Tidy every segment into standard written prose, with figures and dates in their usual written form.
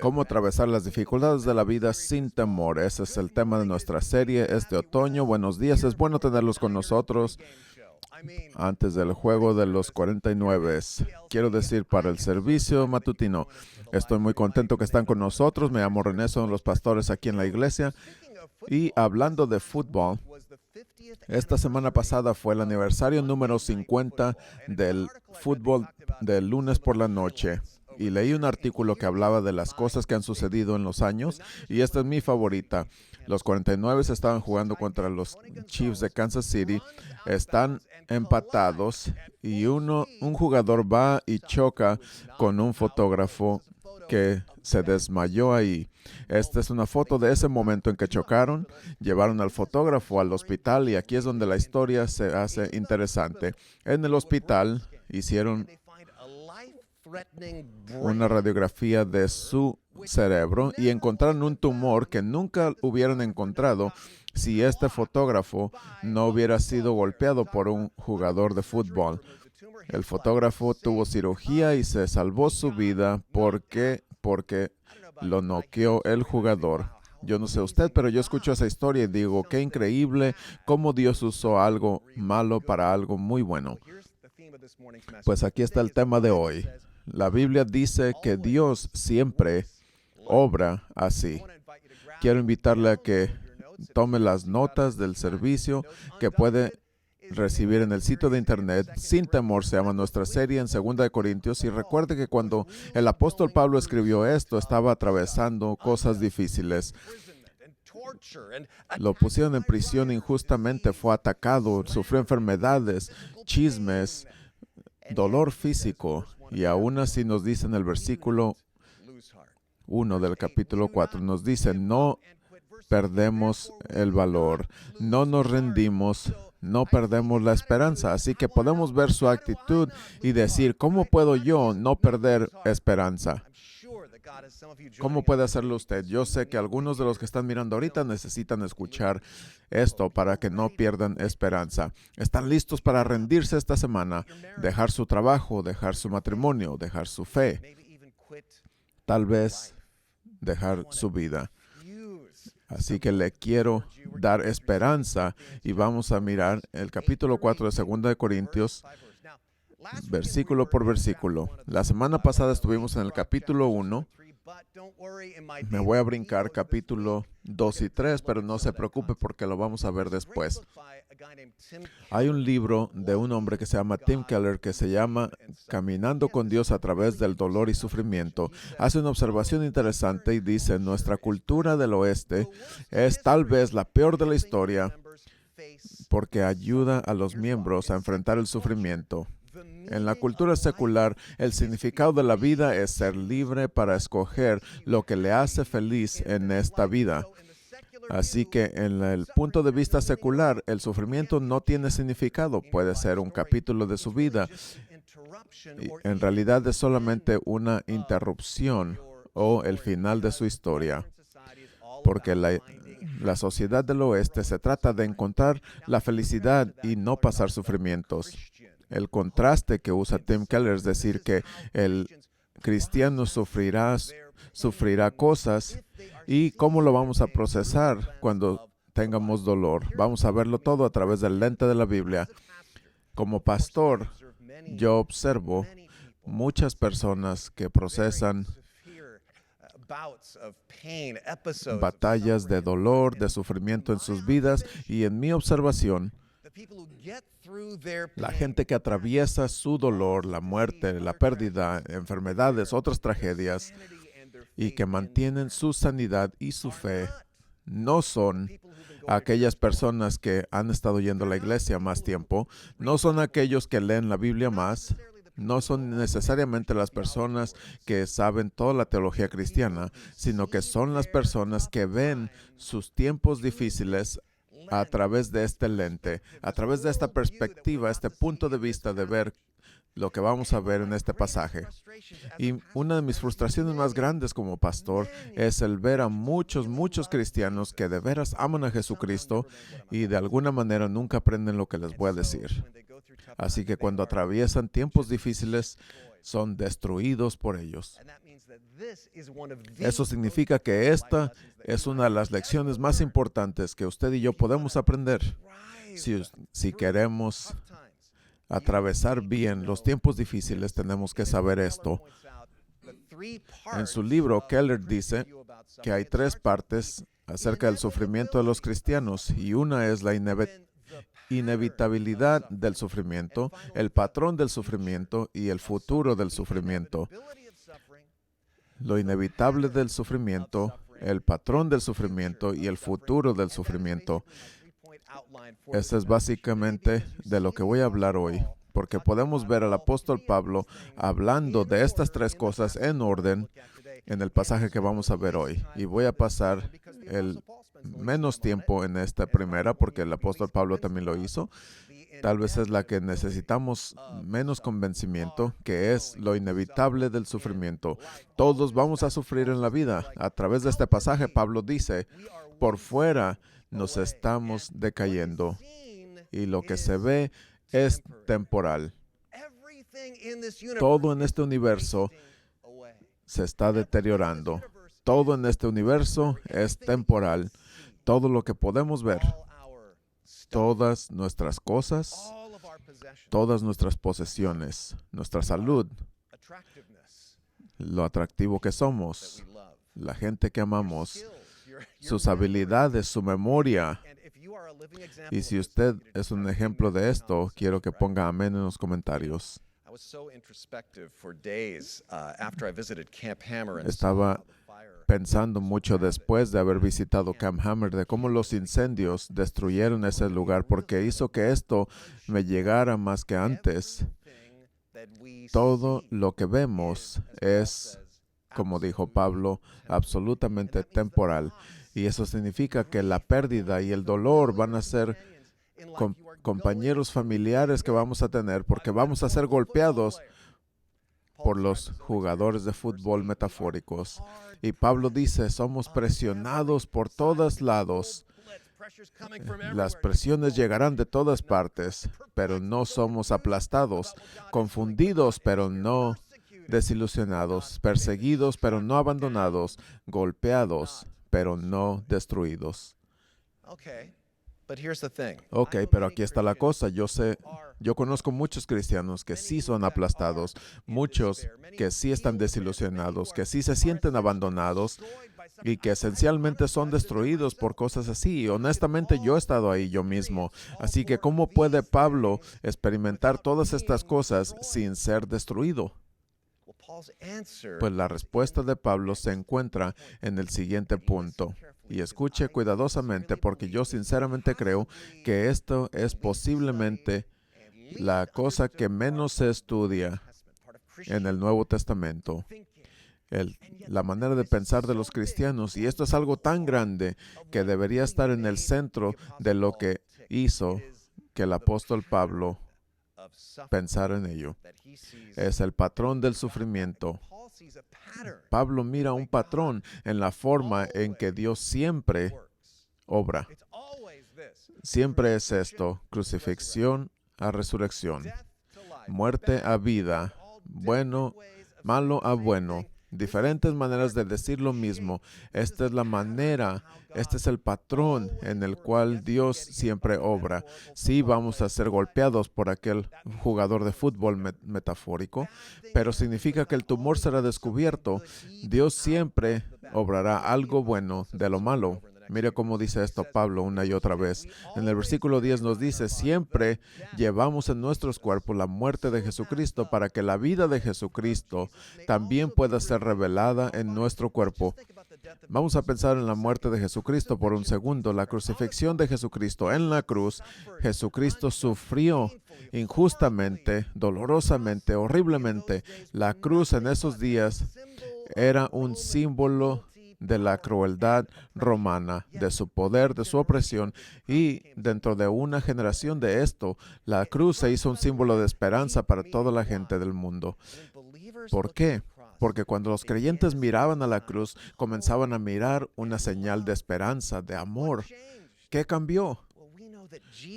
Cómo atravesar las dificultades de la vida sin temor. Ese es el tema de nuestra serie este otoño. Buenos días, es bueno tenerlos con nosotros antes del juego de los 49. Quiero decir, para el servicio matutino, estoy muy contento que están con nosotros. Me llamo René, son los pastores aquí en la iglesia. Y hablando de fútbol, esta semana pasada fue el aniversario número 50 del fútbol del lunes por la noche. Y leí un artículo que hablaba de las cosas que han sucedido en los años, y esta es mi favorita. Los 49 estaban jugando contra los Chiefs de Kansas City, están empatados, y un jugador va y choca con un fotógrafo que se desmayó ahí. Esta es una foto de ese momento en que chocaron, llevaron al fotógrafo al hospital, y aquí es donde la historia se hace interesante. En el hospital hicieron una radiografía de su cerebro y encontraron un tumor que nunca hubieran encontrado si este fotógrafo no hubiera sido golpeado por un jugador de fútbol. El fotógrafo tuvo cirugía y se salvó su vida porque lo noqueó el jugador. Yo no sé usted, pero yo escucho esa historia y digo, qué increíble cómo Dios usó algo malo para algo muy bueno. Pues aquí está el tema de hoy. La Biblia dice que Dios siempre obra así. Quiero invitarle a que tome las notas del servicio que puede recibir en el sitio de internet. Sin temor se llama nuestra serie en 2 Corintios. Y recuerde que cuando el apóstol Pablo escribió esto, estaba atravesando cosas difíciles. Lo pusieron en prisión injustamente, fue atacado, sufrió enfermedades, chismes, dolor físico. Y aún así nos dice en el versículo 1 del capítulo 4, nos dice, no perdemos el valor, no nos rendimos, no perdemos la esperanza. Así que podemos ver su actitud y decir, ¿cómo puedo yo no perder esperanza? ¿Cómo puede hacerlo usted? Yo sé que algunos de los que están mirando ahorita necesitan escuchar esto para que no pierdan esperanza. ¿Están listos para rendirse esta semana? Dejar su trabajo, dejar su matrimonio, dejar su fe, tal vez dejar su vida. Así que le quiero dar esperanza y vamos a mirar el capítulo 4 de 2 Corintios, versículo por versículo. La semana pasada estuvimos en el capítulo 1. Me voy a brincar capítulo 2 y 3, pero no se preocupe porque lo vamos a ver después. Hay un libro de un hombre que se llama Tim Keller que se llama Caminando con Dios a través del dolor y sufrimiento. Hace una observación interesante y dice, nuestra cultura del oeste es tal vez la peor de la historia porque ayuda a los miembros a enfrentar el sufrimiento. En la cultura secular, el significado de la vida es ser libre para escoger lo que le hace feliz en esta vida. Así que en el punto de vista secular, el sufrimiento no tiene significado. Puede ser un capítulo de su vida. Y en realidad es solamente una interrupción o el final de su historia. Porque la sociedad del oeste se trata de encontrar la felicidad y no pasar sufrimientos. El contraste que usa Tim Keller es decir que el cristiano sufrirá cosas y cómo lo vamos a procesar cuando tengamos dolor. Vamos a verlo todo a través del lente de la Biblia. Como pastor, yo observo muchas personas que procesan batallas de dolor, de sufrimiento en sus vidas, y en mi observación, la gente que atraviesa su dolor, la muerte, la pérdida, enfermedades, otras tragedias, y que mantienen su sanidad y su fe, no son aquellas personas que han estado yendo a la iglesia más tiempo, no son aquellos que leen la Biblia más, no son necesariamente las personas que saben toda la teología cristiana, sino que son las personas que ven sus tiempos difíciles a través de este lente, a través de esta perspectiva, este punto de vista de ver lo que vamos a ver en este pasaje. Y una de mis frustraciones más grandes como pastor es el ver a muchos cristianos que de veras aman a Jesucristo y de alguna manera nunca aprenden lo que les voy a decir. Así que cuando atraviesan tiempos difíciles, son destruidos por ellos. Eso significa que esta es una de las lecciones más importantes que usted y yo podemos aprender si queremos atravesar bien los tiempos difíciles. Tenemos que saber esto. En su libro, Keller dice que hay 3 partes acerca del sufrimiento de los cristianos, y una es la inevitabilidad del sufrimiento, el patrón del sufrimiento y el futuro del sufrimiento. Lo inevitable del sufrimiento, el patrón del sufrimiento y el futuro del sufrimiento. Eso es básicamente de lo que voy a hablar hoy, porque podemos ver al apóstol Pablo hablando de estas 3 cosas en orden en el pasaje que vamos a ver hoy. Y voy a pasar el menos tiempo en esta primera, porque el apóstol Pablo también lo hizo. Tal vez es la que necesitamos menos convencimiento, que es lo inevitable del sufrimiento. Todos vamos a sufrir en la vida. A través de este pasaje, Pablo dice, por fuera nos estamos decayendo y lo que se ve es temporal. Todo en este universo se está deteriorando. Todo en este universo es temporal. Todo lo que podemos ver, todas nuestras cosas, todas nuestras posesiones, nuestra salud, lo atractivo que somos, la gente que amamos, sus habilidades, su memoria. Y si usted es un ejemplo de esto, quiero que ponga amén en los comentarios. Estaba pensando mucho después de haber visitado Camp Hammer de cómo los incendios destruyeron ese lugar, porque hizo que esto me llegara más que antes. Todo lo que vemos es, como dijo Pablo, absolutamente temporal. Y eso significa que la pérdida y el dolor van a ser compañeros familiares que vamos a tener, porque vamos a ser golpeados por los jugadores de fútbol metafóricos. Y Pablo dice, somos presionados por todos lados. Las presiones llegarán de todas partes, pero no somos aplastados, confundidos, pero no desilusionados, perseguidos, pero no abandonados, golpeados, pero no destruidos. Ok, pero aquí está la cosa. Yo conozco muchos cristianos que sí son aplastados, muchos que sí están desilusionados, que sí se sienten abandonados y que esencialmente son destruidos por cosas así. Y honestamente, yo he estado ahí yo mismo. Así que, ¿cómo puede Pablo experimentar todas estas cosas sin ser destruido? Pues la respuesta de Pablo se encuentra en el siguiente punto. Y escuche cuidadosamente, porque yo sinceramente creo que esto es posiblemente la cosa que menos se estudia en el Nuevo Testamento. La manera de pensar de los cristianos. Y esto es algo tan grande que debería estar en el centro de lo que hizo que el apóstol Pablo pensara en ello. Es el patrón del sufrimiento. Pablo mira un patrón en la forma en que Dios siempre obra. Siempre es esto: crucifixión a resurrección, muerte a vida, malo a bueno. Diferentes maneras de decir lo mismo. Esta es la manera, este es el patrón en el cual Dios siempre obra. Sí, vamos a ser golpeados por aquel jugador de fútbol metafórico, pero significa que el tumor será descubierto. Dios siempre obrará algo bueno de lo malo. Mire cómo dice esto Pablo una y otra vez. En el versículo 10 nos dice, siempre llevamos en nuestros cuerpos la muerte de Jesucristo para que la vida de Jesucristo también pueda ser revelada en nuestro cuerpo. Vamos a pensar en la muerte de Jesucristo por un segundo. La crucifixión de Jesucristo en la cruz. Jesucristo sufrió injustamente, dolorosamente, horriblemente. La cruz en esos días era un símbolo de la crueldad romana, de su poder, de su opresión, y dentro de una generación de esto, la cruz se hizo un símbolo de esperanza para toda la gente del mundo. ¿Por qué? Porque cuando los creyentes miraban a la cruz, comenzaban a mirar una señal de esperanza, de amor. ¿Qué cambió?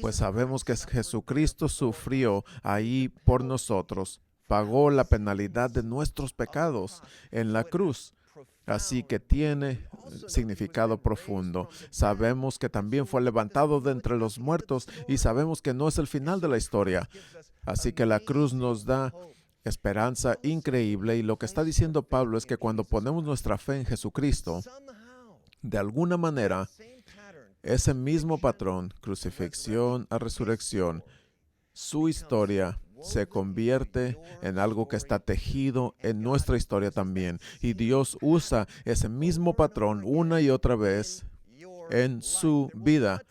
Pues sabemos que Jesucristo sufrió ahí por nosotros, pagó la penalidad de nuestros pecados en la cruz. Así que tiene significado profundo. Sabemos que también fue levantado de entre los muertos y sabemos que no es el final de la historia. Así que la cruz nos da esperanza increíble, y lo que está diciendo Pablo es que cuando ponemos nuestra fe en Jesucristo, de alguna manera, ese mismo patrón, crucifixión a resurrección, su historia se convierte en algo que está tejido en nuestra historia también. Y Dios usa ese mismo patrón una y otra vez en su vida.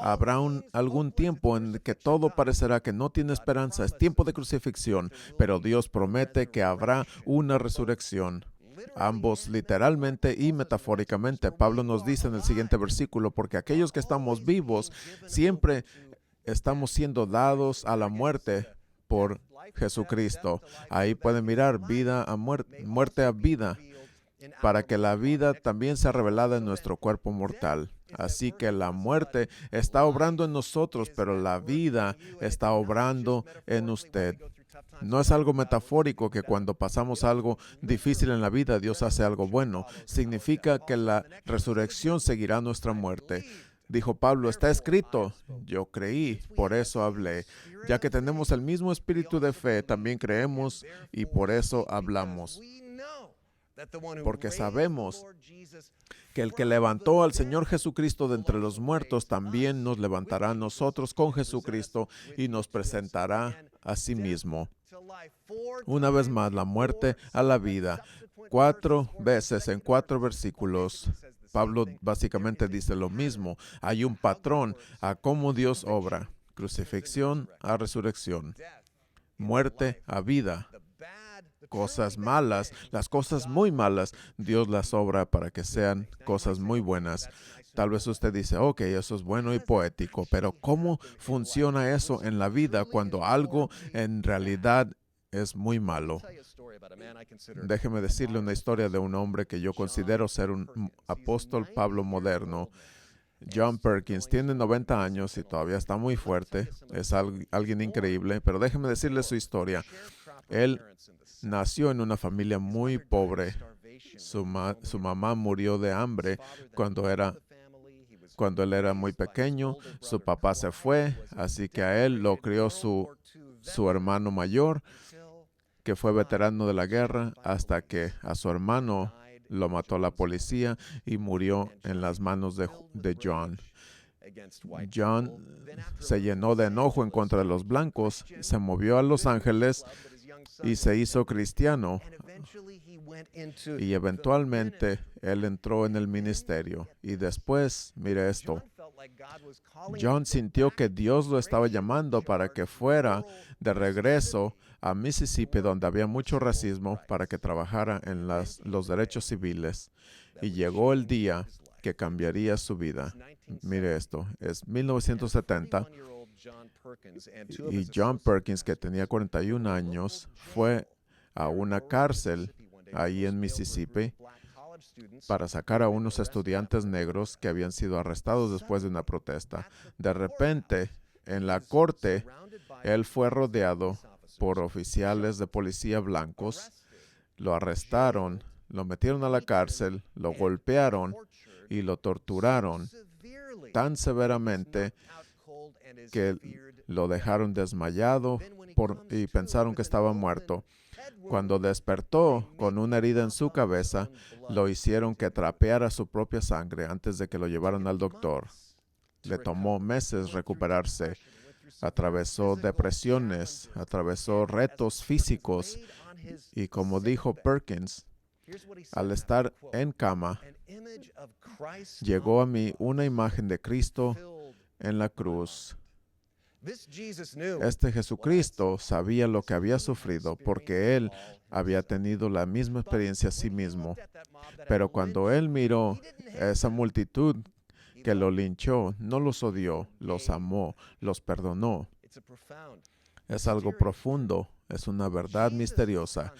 Habrá algún tiempo en que todo parecerá que no tiene esperanza. Es tiempo de crucifixión, pero Dios promete que habrá una resurrección. Ambos literalmente y metafóricamente. Pablo nos dice en el siguiente versículo, porque aquellos que estamos vivos siempre estamos siendo dados a la muerte por Jesucristo. Ahí pueden mirar vida a muerte a vida, para que la vida también sea revelada en nuestro cuerpo mortal. Así que la muerte está obrando en nosotros, pero la vida está obrando en usted. No es algo metafórico que cuando pasamos algo difícil en la vida, Dios hace algo bueno. Significa que la resurrección seguirá nuestra muerte. Dijo Pablo, está escrito, yo creí, por eso hablé. Ya que tenemos el mismo espíritu de fe, también creemos y por eso hablamos. Porque sabemos que el que levantó al Señor Jesucristo de entre los muertos también nos levantará a nosotros con Jesucristo y nos presentará a sí mismo. Una vez más, la muerte a la vida. 4 veces en 4 versículos, Pablo básicamente dice lo mismo. Hay un patrón a cómo Dios obra. Crucifixión a resurrección. Muerte a vida. Cosas malas, las cosas muy malas, Dios las obra para que sean cosas muy buenas. Tal vez usted dice, ok, eso es bueno y poético, pero ¿cómo funciona eso en la vida cuando algo en realidad es muy malo? Déjeme decirle una historia de un hombre que yo considero ser un apóstol Pablo moderno. John Perkins tiene 90 años y todavía está muy fuerte. Es alguien increíble, pero déjeme decirle su historia. Él nació en una familia muy pobre. Su mamá murió de hambre cuando él era muy pequeño. Su papá se fue, así que a él lo crió su hermano mayor, que fue veterano de la guerra, hasta que a su hermano lo mató la policía y murió en las manos de John. John se llenó de enojo en contra de los blancos, se movió a Los Ángeles y se hizo cristiano. Y eventualmente él entró en el ministerio. Y después, mire esto, John sintió que Dios lo estaba llamando para que fuera de regreso a Mississippi, donde había mucho racismo, para que trabajara en los derechos civiles. Y llegó el día que cambiaría su vida. Mire esto, es 1970. Y John Perkins, que tenía 41 años, fue a una cárcel ahí en Mississippi para sacar a unos estudiantes negros que habían sido arrestados después de una protesta. De repente, en la corte, él fue rodeado por oficiales de policía blancos. Lo arrestaron, lo metieron a la cárcel, lo golpearon y lo torturaron tan severamente que lo dejaron desmayado y pensaron que estaba muerto. Cuando despertó con una herida en su cabeza, lo hicieron que trapeara su propia sangre antes de que lo llevaran al doctor. Le tomó meses recuperarse. Atravesó depresiones, atravesó retos físicos y, como dijo Perkins, al estar en cama, llegó a mí una imagen de Cristo en la cruz. Este Jesucristo sabía lo que había sufrido porque él había tenido la misma experiencia a sí mismo. Pero cuando él miró a esa multitud que lo linchó, no los odió, los amó, los perdonó. Es algo profundo, es una verdad misteriosa.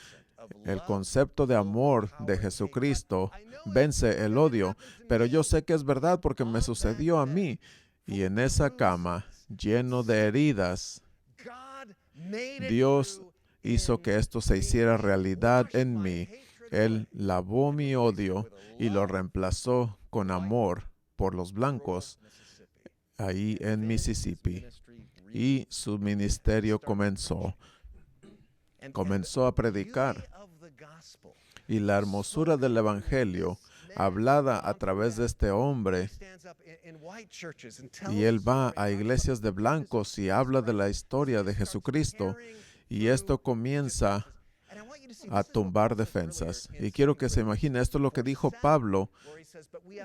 El concepto de amor de Jesucristo vence el odio, pero yo sé que es verdad porque me sucedió a mí. Y en esa cama, lleno de heridas, Dios hizo que esto se hiciera realidad en mí. Él lavó mi odio y lo reemplazó con amor por los blancos ahí en Mississippi. Y su ministerio comenzó a predicar. Y la hermosura del Evangelio, hablada a través de este hombre, y él va a iglesias de blancos y habla de la historia de Jesucristo, y esto comienza a tumbar defensas. Y quiero que se imagine, esto es lo que dijo Pablo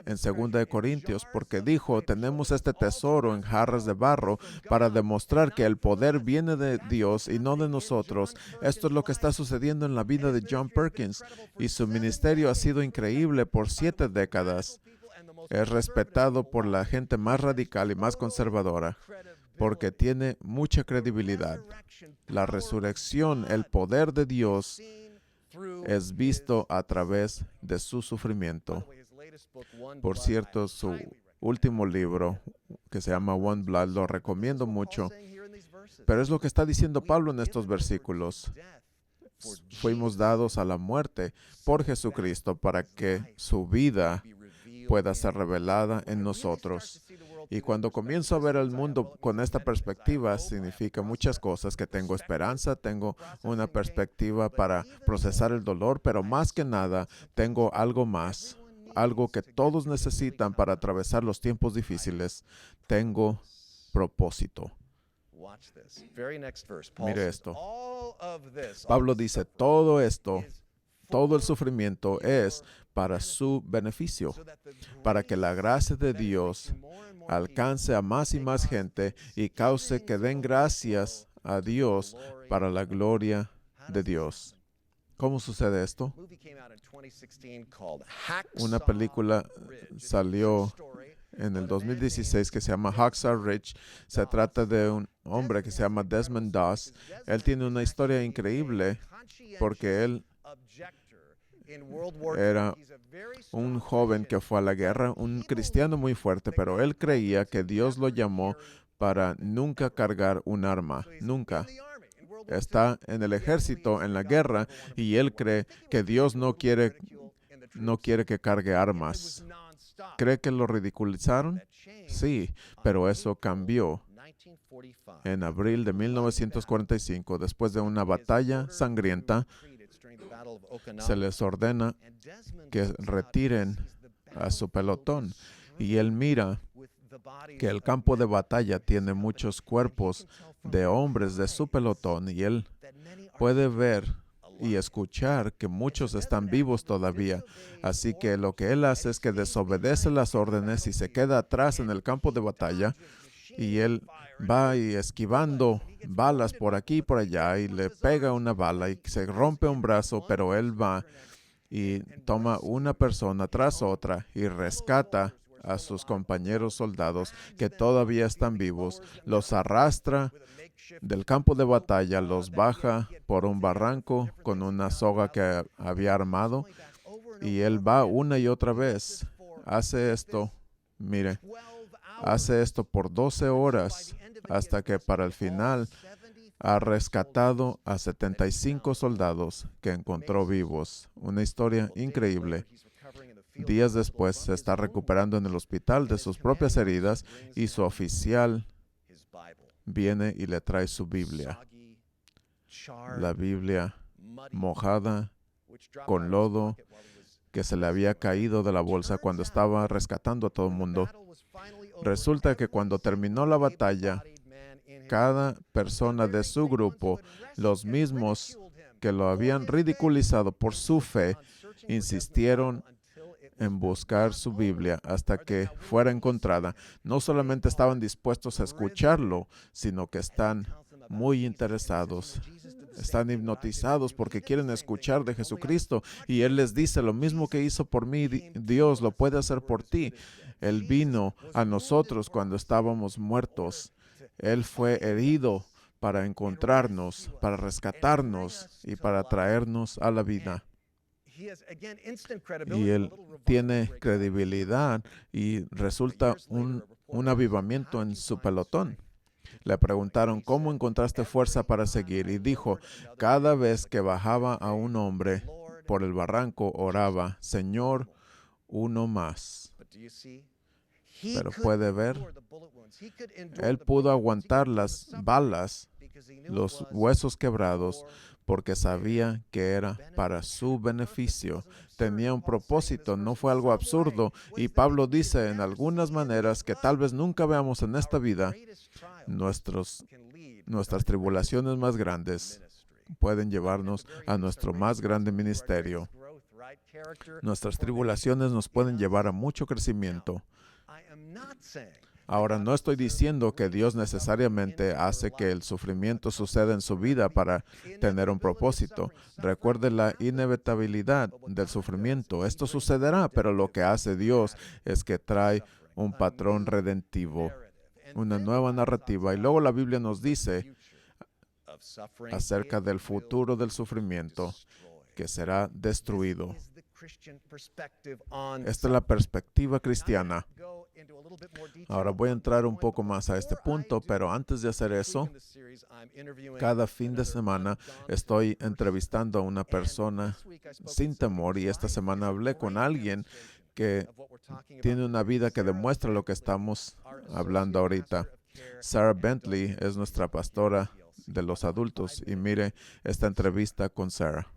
en 2 Corintios, porque dijo, tenemos este tesoro en jarras de barro para demostrar que el poder viene de Dios y no de nosotros. Esto es lo que está sucediendo en la vida de John Perkins, y su ministerio ha sido increíble por 7 décadas. Es respetado por la gente más radical y más conservadora, porque tiene mucha credibilidad. La resurrección, el poder de Dios, es visto a través de su sufrimiento. Por cierto, su último libro, que se llama One Blood, lo recomiendo mucho. Pero es lo que está diciendo Pablo en estos versículos. Fuimos dados a la muerte por Jesucristo para que su vida pueda ser revelada en nosotros. Y cuando comienzo a ver el mundo con esta perspectiva, significa muchas cosas, que tengo esperanza, tengo una perspectiva para procesar el dolor, pero más que nada, tengo algo más, algo que todos necesitan para atravesar los tiempos difíciles. Tengo propósito. Mire esto. Pablo dice, todo esto, todo el sufrimiento es para su beneficio, para que la gracia de Dios alcance a más y más gente y cause que den gracias a Dios para la gloria de Dios. ¿Cómo sucede esto? Una película salió en el 2016 que se llama Hacksaw Ridge. Se trata de un hombre que se llama Desmond Doss. Él tiene una historia increíble porque él era un joven que fue a la guerra, un cristiano muy fuerte, pero él creía que Dios lo llamó para nunca cargar un arma, nunca. Está en el ejército, en la guerra, y él cree que Dios no quiere que cargue armas. ¿Cree que lo ridiculizaron? Sí, pero eso cambió en abril de 1945, después de una batalla sangrienta. Se les ordena que retiren a su pelotón, y él mira que el campo de batalla tiene muchos cuerpos de hombres de su pelotón, y él puede ver y escuchar que muchos están vivos todavía. Así que lo que él hace es que desobedece las órdenes y se queda atrás en el campo de batalla, y él va y esquivando balas por aquí y por allá, y le pega una bala y se rompe un brazo, pero él va y toma una persona tras otra y rescata a sus compañeros soldados que todavía están vivos, los arrastra del campo de batalla, los baja por un barranco con una soga que había armado, y él va una y otra vez. Hace esto, mire, hace esto por 12 horas hasta que para el final ha rescatado a 75 soldados que encontró vivos. Una historia increíble. Días después se está recuperando en el hospital de sus propias heridas, y su oficial viene y le trae su Biblia. La Biblia mojada con lodo que se le había caído de la bolsa cuando estaba rescatando a todo el mundo. Resulta que cuando terminó la batalla, cada persona de su grupo, los mismos que lo habían ridiculizado por su fe, insistieron en buscar su Biblia hasta que fuera encontrada. No solamente estaban dispuestos a escucharlo, sino que están muy interesados. Están hipnotizados porque quieren escuchar de Jesucristo, y Él les dice, lo mismo que hizo por mí, Dios lo puede hacer por ti. Él vino a nosotros cuando estábamos muertos. Él fue herido para encontrarnos, para rescatarnos y para traernos a la vida. Y él tiene credibilidad y resulta un avivamiento en su pelotón. Le preguntaron, ¿cómo encontraste fuerza para seguir? Y dijo, cada vez que bajaba a un hombre por el barranco, oraba, Señor, uno más. Pero puede ver, él pudo aguantar las balas, los huesos quebrados, porque sabía que era para su beneficio. Tenía un propósito, no fue algo absurdo. Y Pablo dice en algunas maneras que tal vez nunca veamos en esta vida, nuestras tribulaciones más grandes pueden llevarnos a nuestro más grande ministerio. Nuestras tribulaciones nos pueden llevar a mucho crecimiento. Ahora, no estoy diciendo que Dios necesariamente hace que el sufrimiento suceda en su vida para tener un propósito. Recuerde la inevitabilidad del sufrimiento. Esto sucederá, pero lo que hace Dios es que trae un patrón redentivo, una nueva narrativa. Y luego la Biblia nos dice acerca del futuro del sufrimiento que será destruido. Esta es la perspectiva cristiana. Ahora voy a entrar un poco más a este punto, pero antes de hacer eso, cada fin de semana estoy entrevistando a una persona sin temor, y esta semana hablé con alguien que tiene una vida que demuestra lo que estamos hablando ahorita. Sarah Bentley es nuestra pastora de los adultos, y mire esta entrevista con Sarah.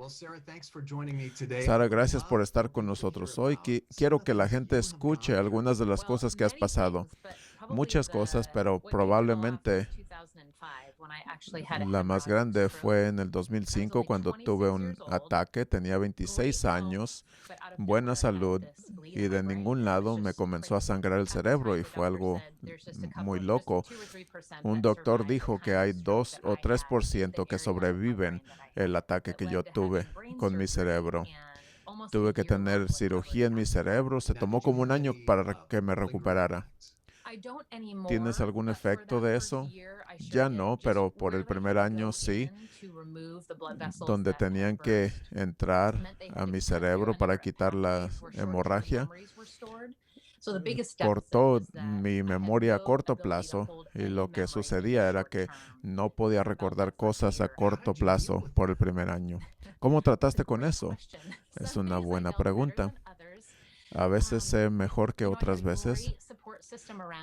Sarah, gracias por estar con nosotros hoy. Quiero que la gente escuche algunas de las cosas que has pasado. Muchas cosas, pero probablemente la más grande fue en el 2005 cuando tuve un ataque. Tenía 26 años, buena salud, y de ningún lado me comenzó a sangrar el cerebro, y fue algo muy loco. Un doctor dijo que hay 2 o 3% que sobreviven el ataque que yo tuve con mi cerebro. Tuve que tener cirugía en mi cerebro. Se tomó como un año para que me recuperara. ¿Tienes algún efecto de eso? Ya no, pero por el primer año sí, donde tenían que entrar a mi cerebro para quitar la hemorragia. Cortó mi memoria a corto plazo, y lo que sucedía era que no podía recordar cosas a corto plazo por el primer año. ¿Cómo trataste con eso? Es una buena pregunta. A veces sé mejor que otras veces.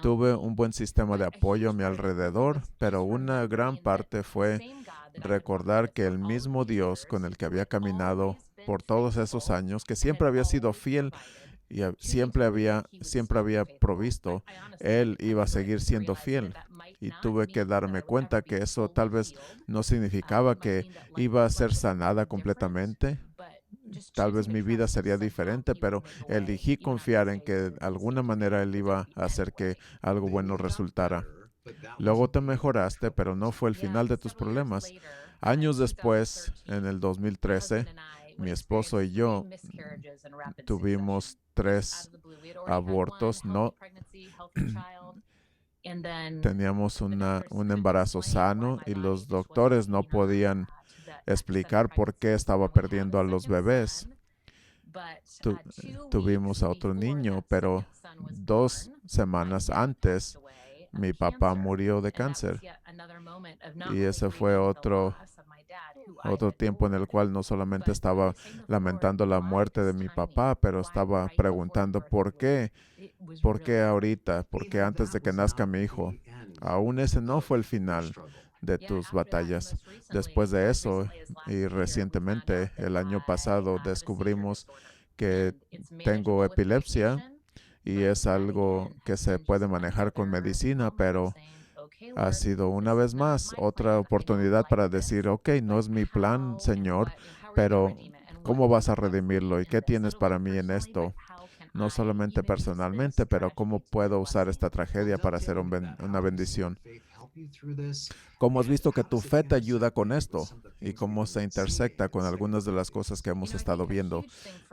Tuve un buen sistema de apoyo a mi alrededor, pero una gran parte fue recordar que el mismo Dios con el que había caminado por todos esos años, que siempre había sido fiel y siempre había provisto, Él iba a seguir siendo fiel. Y tuve que darme cuenta que eso tal vez no significaba que iba a ser sanada completamente. Tal vez mi vida sería diferente, pero elegí confiar en que de alguna manera Él iba a hacer que algo bueno resultara. Luego te mejoraste, pero no fue el final de tus problemas. Años después, en el 2013, mi esposo y yo tuvimos 3 abortos. No, teníamos un embarazo sano, y los doctores no podían explicar por qué estaba perdiendo a los bebés. Tuvimos a otro niño, pero 2 semanas antes mi papá murió de cáncer. Y ese fue otro tiempo en el cual no solamente estaba lamentando la muerte de mi papá, pero estaba preguntando por qué ahorita, por qué antes de que nazca mi hijo. Aún ese no fue el final de tus batallas. Después de eso, y recientemente, el año pasado, descubrimos que tengo epilepsia, y es algo que se puede manejar con medicina, pero ha sido una vez más otra oportunidad para decir, ok, no es mi plan, Señor, pero ¿cómo vas a redimirlo? ¿Y qué tienes para mí en esto? No solamente personalmente, pero ¿cómo puedo usar esta tragedia para hacer una bendición? ¿Cómo has visto que tu fe te ayuda con esto? ¿Y cómo se intersecta con algunas de las cosas que hemos estado viendo?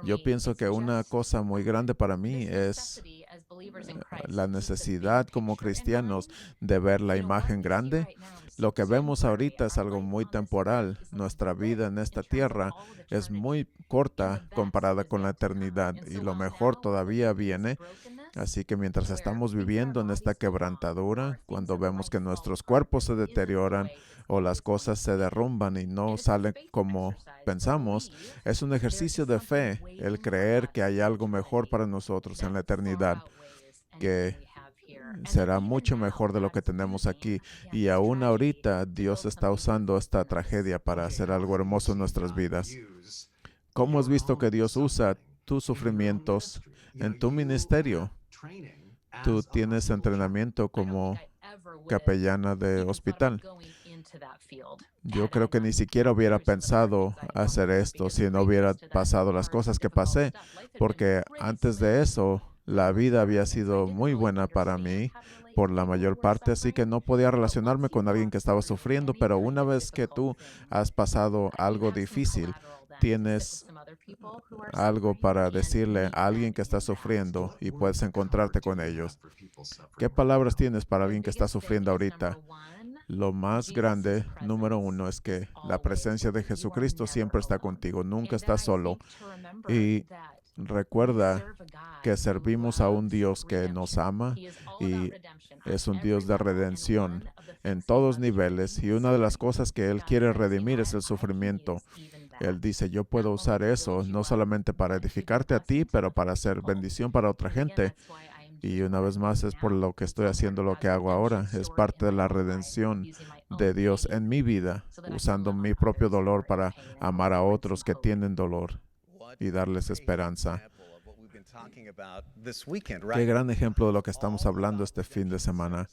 Yo pienso que una cosa muy grande para mí es la necesidad como cristianos de ver la imagen grande. Lo que vemos ahorita es algo muy temporal. Nuestra vida en esta tierra es muy corta comparada con la eternidad, y lo mejor todavía viene. Así que mientras estamos viviendo en esta quebrantadura, cuando vemos que nuestros cuerpos se deterioran o las cosas se derrumban y no salen como pensamos, es un ejercicio de fe el creer que hay algo mejor para nosotros en la eternidad, que será mucho mejor de lo que tenemos aquí. Y aún ahorita Dios está usando esta tragedia para hacer algo hermoso en nuestras vidas. ¿Cómo has visto que Dios usa tus sufrimientos en tu ministerio? Tú tienes entrenamiento como capellana de hospital. Yo creo que ni siquiera hubiera pensado hacer esto si no hubiera pasado las cosas que pasé, porque antes de eso la vida había sido muy buena para mí por la mayor parte, así que no podía relacionarme con alguien que estaba sufriendo, pero una vez que tú has pasado algo difícil, tienes algo para decirle a alguien que está sufriendo y puedes encontrarte con ellos. ¿Qué palabras tienes para alguien que está sufriendo ahorita? Lo más grande, número uno, es que la presencia de Jesucristo siempre está contigo, nunca estás solo. Y recuerda que servimos a un Dios que nos ama y es un Dios de redención en todos niveles. Y una de las cosas que Él quiere redimir es el sufrimiento. Él dice, yo puedo usar eso no solamente para edificarte a ti, pero para hacer bendición para otra gente. Y una vez más es por lo que estoy haciendo lo que hago ahora. Es parte de la redención de Dios en mi vida, usando mi propio dolor para amar a otros que tienen dolor y darles esperanza. Qué gran ejemplo de lo que estamos hablando este fin de semana.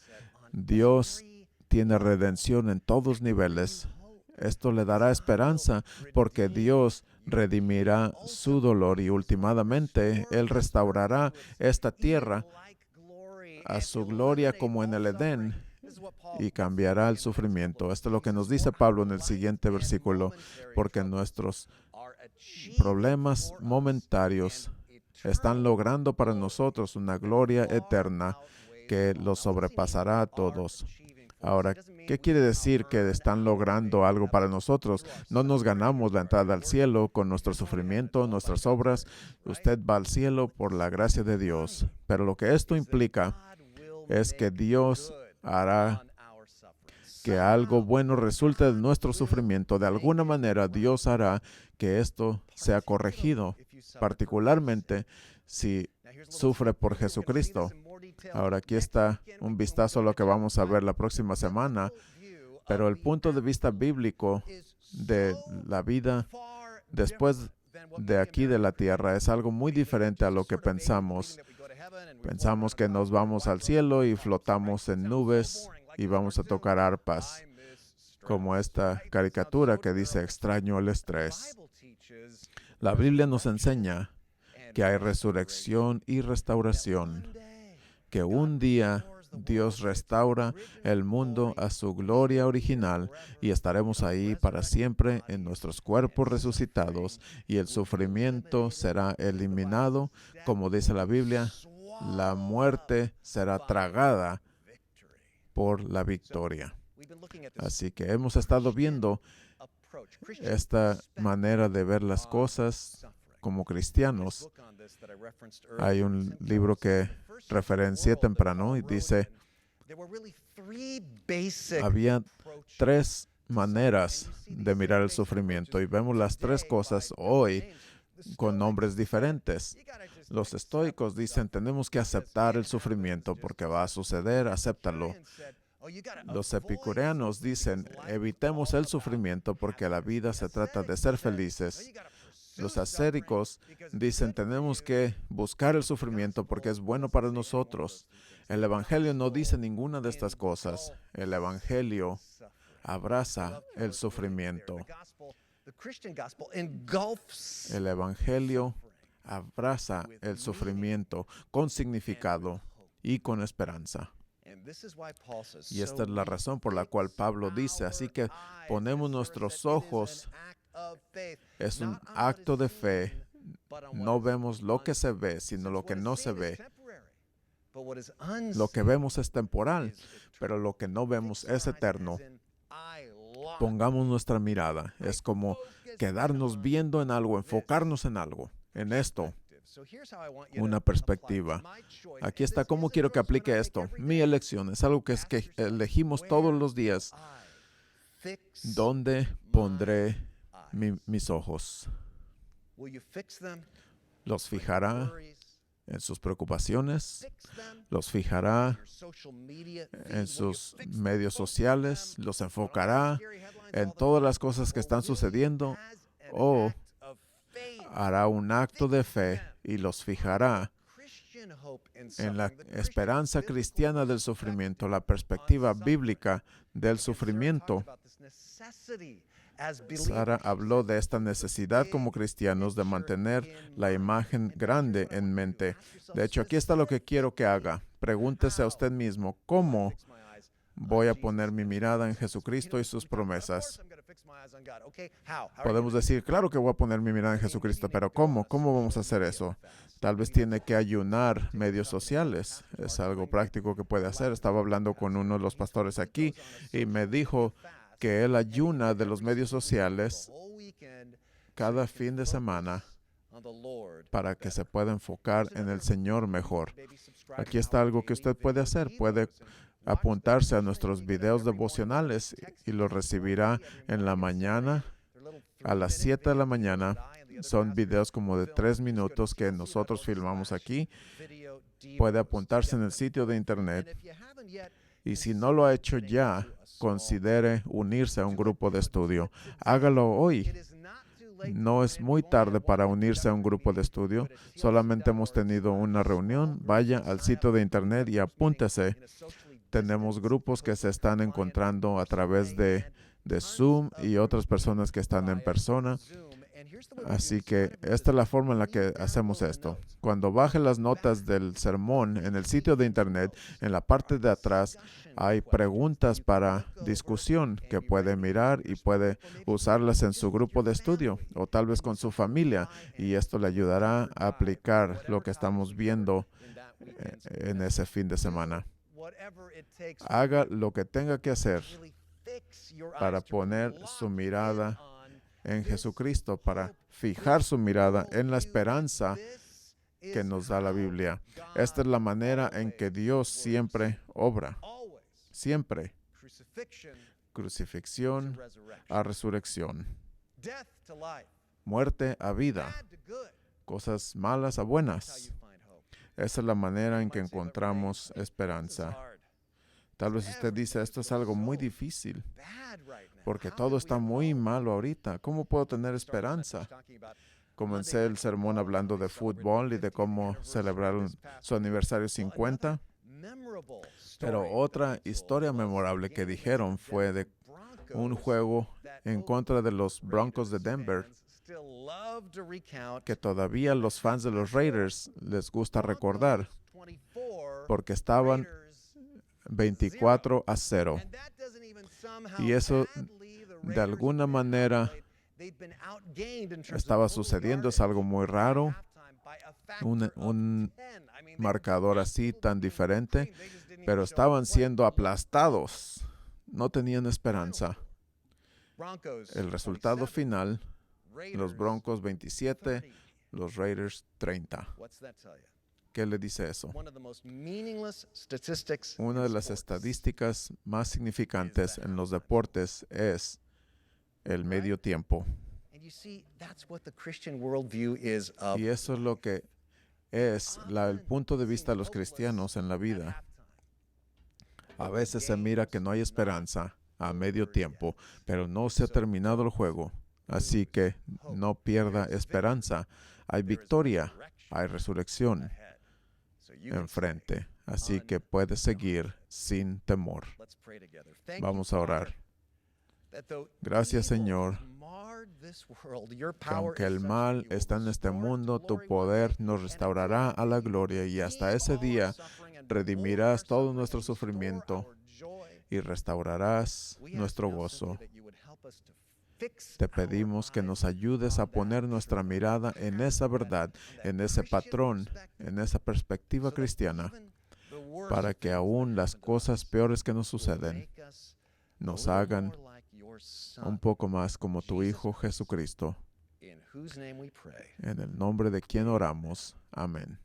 Dios tiene redención en todos niveles. Esto le dará esperanza porque Dios redimirá su dolor y últimamente Él restaurará esta tierra a su gloria como en el Edén y cambiará el sufrimiento. Esto es lo que nos dice Pablo en el siguiente versículo, porque nuestros problemas momentarios están logrando para nosotros una gloria eterna que los sobrepasará a todos. Ahora, ¿qué quiere decir que están logrando algo para nosotros? No nos ganamos la entrada al cielo con nuestro sufrimiento, nuestras obras. Usted va al cielo por la gracia de Dios. Pero lo que esto implica es que Dios hará que algo bueno resulte de nuestro sufrimiento. De alguna manera, Dios hará que esto sea corregido, particularmente si sufre por Jesucristo. Ahora aquí está un vistazo a lo que vamos a ver la próxima semana, pero el punto de vista bíblico de la vida después de aquí de la tierra es algo muy diferente a lo que pensamos. Pensamos que nos vamos al cielo y flotamos en nubes y vamos a tocar arpas, como esta caricatura que dice extraño el estrés. La Biblia nos enseña que hay resurrección y restauración, que un día Dios restaura el mundo a su gloria original y estaremos ahí para siempre en nuestros cuerpos resucitados y el sufrimiento será eliminado. Como dice la Biblia, la muerte será tragada por la victoria. Así que hemos estado viendo esta manera de ver las cosas como cristianos. Hay un libro que referencié temprano y dice, había tres maneras de mirar el sufrimiento y vemos las tres cosas hoy con nombres diferentes. Los estoicos dicen, tenemos que aceptar el sufrimiento porque va a suceder, acéptalo. Los epicureanos dicen, evitemos el sufrimiento porque la vida se trata de ser felices. Los ascéticos dicen, tenemos que buscar el sufrimiento porque es bueno para nosotros. El Evangelio no dice ninguna de estas cosas. El Evangelio abraza el sufrimiento. El Evangelio abraza el sufrimiento con significado y con esperanza. Y esta es la razón por la cual Pablo dice, así que ponemos nuestros ojos, es un acto de fe, no vemos lo que se ve, sino lo que no se ve. Lo que vemos es temporal, pero lo que no vemos es eterno. Pongamos nuestra mirada, es como quedarnos viendo en algo, enfocarnos en algo, en esto. una perspectiva. Aquí está cómo quiero que aplique esto. Mi elección es algo que elegimos todos los días. ¿Dónde pondré mis ojos? ¿Los fijará en sus preocupaciones? ¿Los fijará en sus medios sociales? ¿Los enfocará en todas las cosas que están sucediendo? ¿O hará un acto de fe y los fijará en la esperanza cristiana del sufrimiento, la perspectiva bíblica del sufrimiento? Sara habló de esta necesidad como cristianos de mantener la imagen grande en mente. De hecho, aquí está lo que quiero que haga. Pregúntese a usted mismo, ¿cómo voy a poner mi mirada en Jesucristo y sus promesas? Podemos decir, claro que voy a poner mi mirada en Jesucristo, pero ¿cómo? ¿Cómo vamos a hacer eso? Tal vez tiene que ayunar medios sociales. Es algo práctico que puede hacer. Estaba hablando con uno de los pastores aquí y me dijo que él ayuna de los medios sociales cada fin de semana para que se pueda enfocar en el Señor mejor. Aquí está algo que usted puede hacer. Puede apuntarse a nuestros videos devocionales y los recibirá en la mañana a las 7 de la mañana. Son videos como de 3 minutos que nosotros filmamos aquí. Puede apuntarse en el sitio de internet. Y si no lo ha hecho ya, considere unirse a un grupo de estudio. Hágalo hoy. No es muy tarde para unirse a un grupo de estudio. Solamente hemos tenido una reunión. Vaya al sitio de internet y apúntese. Tenemos grupos que se están encontrando a través de Zoom y otras personas que están en persona. Así que esta es la forma en la que hacemos esto. Cuando baje las notas del sermón en el sitio de internet, en la parte de atrás hay preguntas para discusión que puede mirar y puede usarlas en su grupo de estudio o tal vez con su familia, y esto le ayudará a aplicar lo que estamos viendo en ese fin de semana. Haga lo que tenga que hacer para poner su mirada en Jesucristo, para fijar su mirada en la esperanza que nos da la Biblia. Esta es la manera en que Dios siempre obra. Siempre. Crucifixión a resurrección. Muerte a vida. Cosas malas a buenas. Esa es la manera en que encontramos esperanza. Tal vez usted dice, esto es algo muy difícil, porque todo está muy malo ahorita. ¿Cómo puedo tener esperanza? Comencé el sermón hablando de fútbol y de cómo celebraron su aniversario 50. Pero otra historia memorable que dijeron fue de un juego en contra de los Broncos de Denver, que todavía los fans de los Raiders les gusta recordar, porque estaban 24-0. Y eso de alguna manera estaba sucediendo. Es algo muy raro. Un marcador así tan diferente, pero estaban siendo aplastados. No tenían esperanza. El resultado final, los Broncos 27, los Raiders 30. ¿Qué le dice eso? Una de las estadísticas más significantes en los deportes es el medio tiempo. Y eso es lo que es el punto de vista de los cristianos en la vida. A veces se mira que no hay esperanza a medio tiempo, pero no se ha terminado el juego. Así que no pierda esperanza. Hay victoria, hay resurrección enfrente. Así que puede seguir sin temor. Vamos a orar. Gracias, Señor, que aunque el mal está en este mundo, tu poder nos restaurará a la gloria, y hasta ese día redimirás todo nuestro sufrimiento y restaurarás nuestro gozo. Te pedimos que nos ayudes a poner nuestra mirada en esa verdad, en ese patrón, en esa perspectiva cristiana, para que aún las cosas peores que nos suceden nos hagan un poco más como tu Hijo Jesucristo. En el nombre de quien oramos. Amén.